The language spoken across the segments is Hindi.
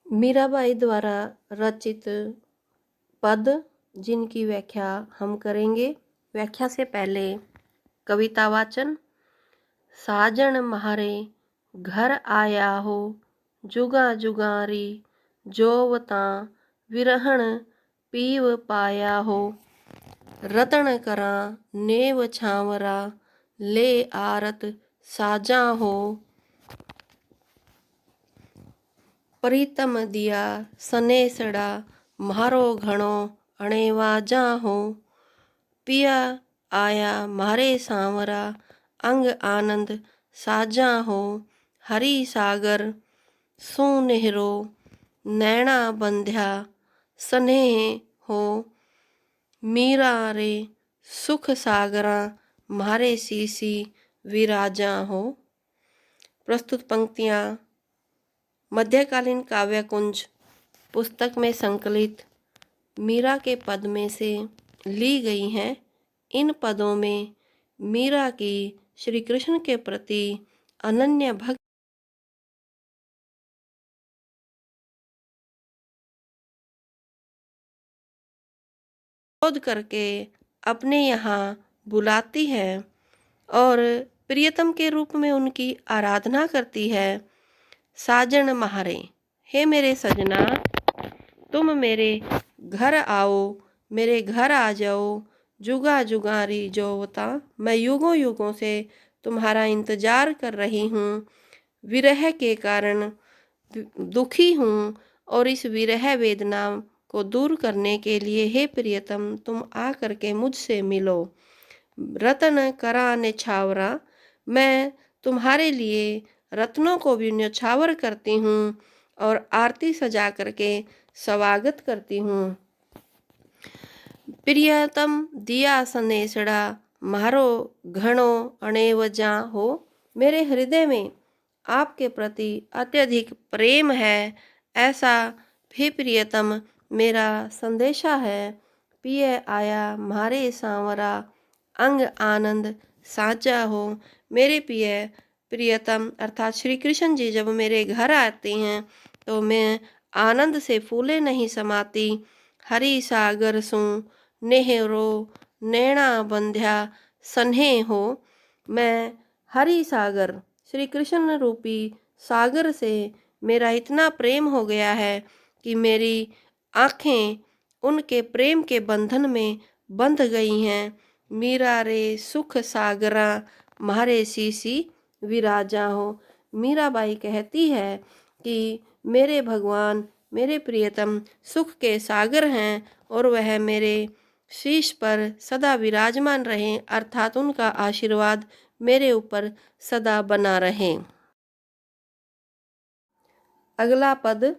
मीराबाई द्वारा रचित पद जिनकी व्याख्या हम करेंगे। व्याख्या से पहले कविता वाचन। साजन म्हारे घर आया हो, जुगा जुगारी जोवता विरहण पीव पाया हो। रतन करा नेव छावरा ले आरत साजा हो। प्रीतम दिया सनेसड़ा म्हारो घणो अणेवाजा हो। पिया आया म्हारे सांवरा अंग आनंद साजा हो। हरी सागर सुनेहरो नैना बंध्या स्नेह हो। मीरा रे सुख सागरा म्हारे सीसी विराजा हो। प्रस्तुत पंक्तियाँ मध्यकालीन काव्य कुंज पुस्तक में संकलित मीरा के पद में से ली गई हैं। इन पदों में मीरा की श्री कृष्ण के प्रति अनन्य भक्ति बोध करके अपने यहाँ बुलाती है और प्रियतम के रूप में उनकी आराधना करती है। साजन म्हारे, हे मेरे सजना, तुम मेरे घर आओ, मेरे घर आ जाओ। जुगा जुगारी जोवता, मैं युगों युगों से तुम्हारा इंतजार कर रही हूँ। विरह के कारण दुखी हूँ और इस विरह वेदना को दूर करने के लिए हे प्रियतम तुम आ करके मुझसे मिलो। रतन करा निछावरा, मैं तुम्हारे लिए रत्नों को भी न्यौछावर करती हूँ और आरती सजा करके स्वागत करती हूँ। प्रियतम दिया सनेसड़ा म्हारो घणो अणेवजा हो। मेरे हृदय में आपके प्रति अत्यधिक प्रेम है, ऐसा भी प्रियतम मेरा संदेशा है। पिय आया म्हारे सांवरा अंग आनंद साजा हो। मेरे प्रियतम अर्थात श्री कृष्ण जी जब मेरे घर आते हैं तो मैं आनंद से फूले नहीं समाती। हरी सागर सू नेहरो नैना बंध्या स्नेह हो। मैं हरी सागर श्री कृष्ण रूपी सागर से मेरा इतना प्रेम हो गया है कि मेरी आँखें उनके प्रेम के बंधन में बंध गई हैं। मीरा रे सुख सागरा म्हारे सीसी विराजा हो। मीराबाई कहती है कि मेरे भगवान मेरे प्रियतम सुख के सागर हैं और वह मेरे शीश पर सदा विराजमान रहें, अर्थात उनका आशीर्वाद मेरे ऊपर सदा बना रहे। अगला पद।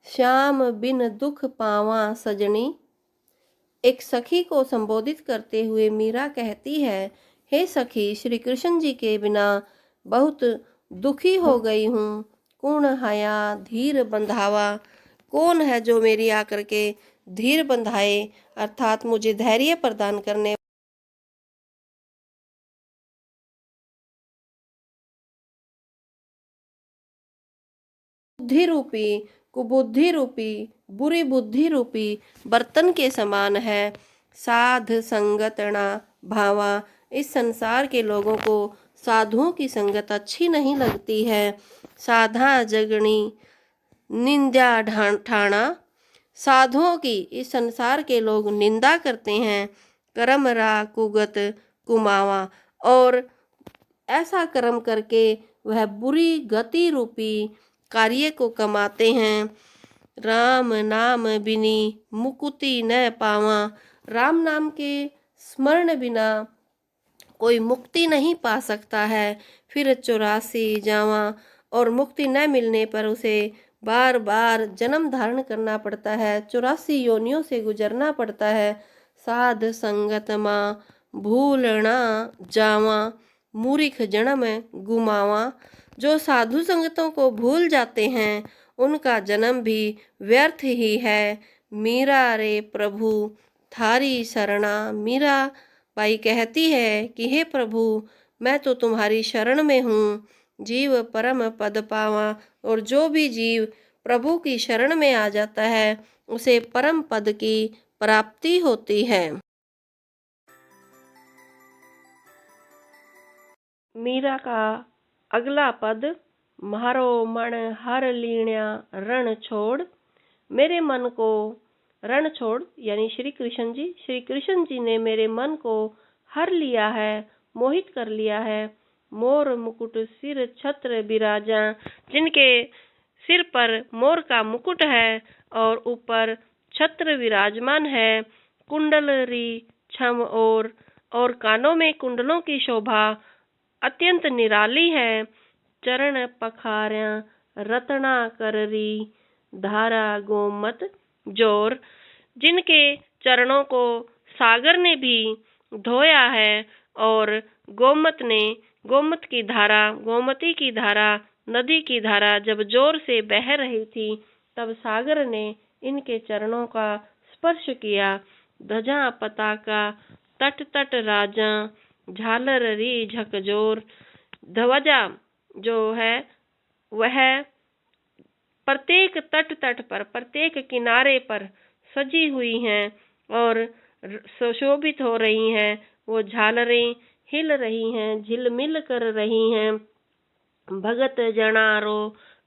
श्याम बिन दुख पावा सजनी। एक सखी को संबोधित करते हुए मीरा कहती है, हे सखी, श्री कृष्ण जी के बिना बहुत दुखी हो गई हूँ। कौन हया धीर बंधावा, कौन है जो मेरी आकर के धीर बंधाए, अर्थात मुझे धैर्य प्रदान करने बुद्धि रूपी कुबुद्धि रूपी बुरी बुद्धि रूपी बर्तन के समान है। साध संगतना भावा, इस संसार के लोगों को साधुओं की संगत अच्छी नहीं लगती है। साधा जगनी निंदा ठाणा, साधुओं की इस संसार के लोग निंदा करते हैं। कर्म रा कुगत कुमावा, और ऐसा कर्म करके वह बुरी गति रूपी कार्य को कमाते हैं। राम नाम बिनी मुकुति न पावा, राम नाम के स्मरण बिना कोई मुक्ति नहीं पा सकता है। फिर 84 जावा, और मुक्ति न मिलने पर उसे बार बार जन्म धारण करना पड़ता है, 84 योनियों से गुजरना पड़ता है। साध संगत माँ भूलना जावा, मूर्ख जन्म गुमावा, जो साधु संगतों को भूल जाते हैं उनका जन्म भी व्यर्थ ही है। मीरा रे प्रभु थारी शरणा, मीरा बाई कहती है कि हे प्रभु, मैं तो तुम्हारी शरण में हूँ। जीव परम पद पावा, और जो भी जीव प्रभु की शरण में आ जाता है उसे परम पद की प्राप्ति होती है। मीरा का अगला पद, म्हारो मन हर लीण्या रण छोड़। मेरे मन को रण छोड़ यानी श्री कृष्ण जी ने मेरे मन को हर लिया है, मोहित कर लिया है। मोर मुकुट सिर छत्र बिराजा, जिनके सिर पर मोर का मुकुट है और ऊपर छत्र विराजमान है। कुंडलरी छम और कानों में कुंडलों की शोभा अत्यंत निराली है। चरण पखार्या रत्ना कररी, धारा गोमत जोर, जिनके चरणों को सागर ने भी धोया है और गोमती की धारा नदी की धारा जब जोर से बह रही थी तब सागर ने इनके चरणों का स्पर्श किया। ध्वजा पताका तट तट राजा, झालर री झकझोर। ध्वजा जो है वह प्रत्येक तट पर, प्रत्येक किनारे पर सजी हुई हैं और सुशोभित हो रही हैं। वो झालरें हिल रही हैं, झिलमिल कर रही हैं। भगत जनारो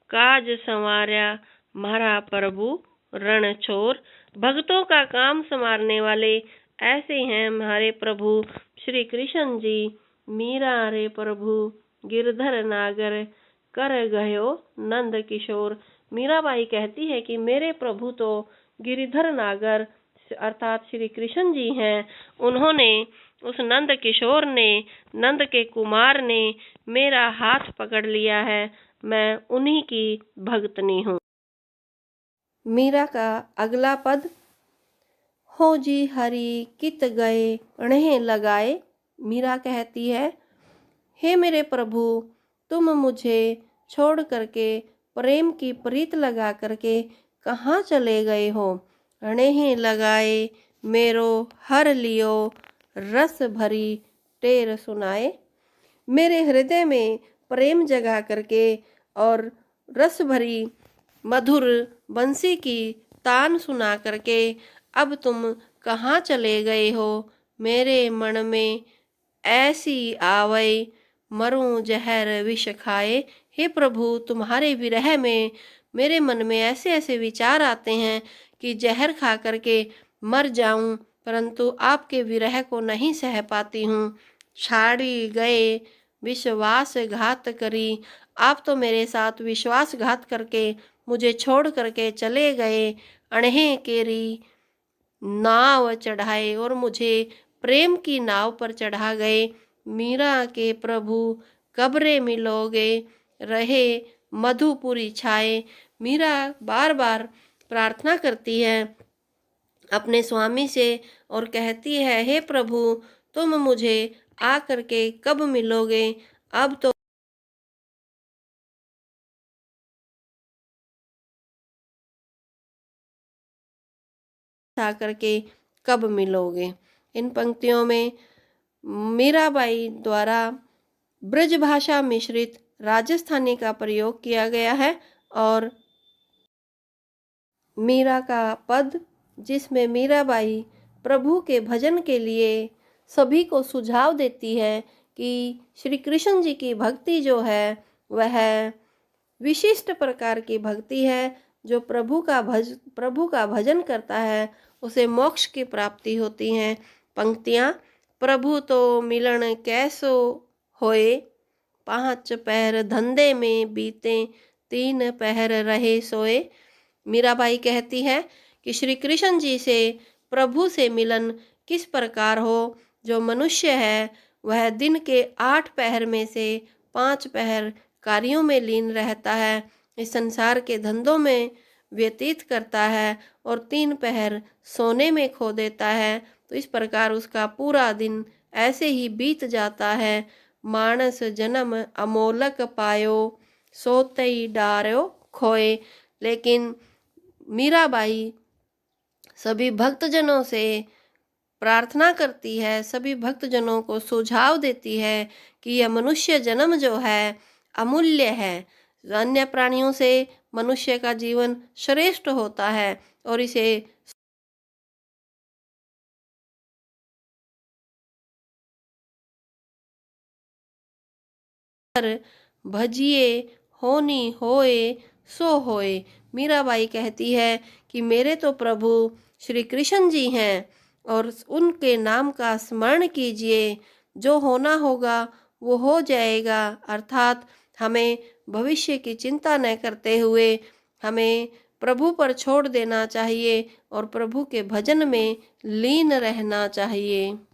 काज संवार्या, म्हारा प्रभु रण छोर। भक्तों का काम संवारने वाले ऐसे हैं हमारे प्रभु श्री कृष्ण जी। मीरा रे प्रभु गिरधर नागर, कर गयो नंद किशोर। मीराबाई कहती है कि मेरे प्रभु तो गिरिधर नागर अर्थात श्री कृष्ण जी हैं। उन्होंने, उस नंद किशोर ने, नंद के कुमार ने मेरा हाथ पकड़ लिया है। मैं उन्हीं की भक्तनी हूँ। मीरा का अगला पद, हो जी हरि कित गए उन्हें लगाए। मीरा कहती है, हे मेरे प्रभु, तुम मुझे छोड़ करके प्रेम की प्रीत लगा करके कहाँ चले गए हो। अणेह लगाए मेरो हर लियो, रस भरी टेर सुनाए। मेरे हृदय में प्रेम जगा करके और रस भरी मधुर बंसी की तान सुना करके अब तुम कहाँ चले गए हो। मेरे मन में ऐसी आवै, मरूं जहर विष खाए। हे प्रभु, तुम्हारे विरह में मेरे मन में ऐसे ऐसे विचार आते हैं कि जहर खा करके मर जाऊं, परंतु आपके विरह को नहीं सह पाती हूँ। छाड़ी गए विश्वासघात करी, आप तो मेरे साथ विश्वासघात करके मुझे छोड़ करके चले गए। अणहे केरी नाव चढ़ाए और मुझे प्रेम की नाव पर चढ़ा गए। मीरा के प्रभु कब्रे मिलोगे, रहे मधुपुरी छाए। मीरा बार बार प्रार्थना करती है अपने स्वामी से और कहती है, हे प्रभु, तुम मुझे आ करके कब मिलोगे। अब तो आ करके कब मिलोगे। इन पंक्तियों में मीराबाई द्वारा ब्रज भाषा मिश्रित राजस्थानी का प्रयोग किया गया है और मीरा का पद जिसमें मीराबाई प्रभु के भजन के लिए सभी को सुझाव देती है कि श्री कृष्ण जी की भक्ति जो है वह विशिष्ट प्रकार की भक्ति है। जो प्रभु का भजन करता है उसे मोक्ष की प्राप्ति होती है। पंक्तियाँ, प्रभु तो मिलन कैसो होए, 5 पहर धंधे में बीते, 3 पहर रहे सोए। मीराबाई कहती है कि श्री कृष्ण जी से, प्रभु से मिलन किस प्रकार हो। जो मनुष्य है वह दिन के 8 पहर में से 5 पहर कार्यों में लीन रहता है, इस संसार के धंधों में व्यतीत करता है और 3 पहर सोने में खो देता है, तो इस प्रकार उसका पूरा दिन ऐसे ही बीत जाता है। मानस जन्म अमोलक पायो, सोतई डार्यो खोए। लेकिन मीराबाई सभी भक्तजनों से प्रार्थना करती है, सभी भक्तजनों को सुझाव देती है कि यह मनुष्य जन्म जो है अमूल्य है। अन्य प्राणियों से मनुष्य का जीवन श्रेष्ठ होता है और इसे भजिए होनी होए सो होए। मीराबाई कहती है कि मेरे तो प्रभु श्री कृष्ण जी हैं और उनके नाम का स्मरण कीजिए, जो होना होगा वो हो जाएगा। अर्थात हमें भविष्य की चिंता न करते हुए हमें प्रभु पर छोड़ देना चाहिए और प्रभु के भजन में लीन रहना चाहिए।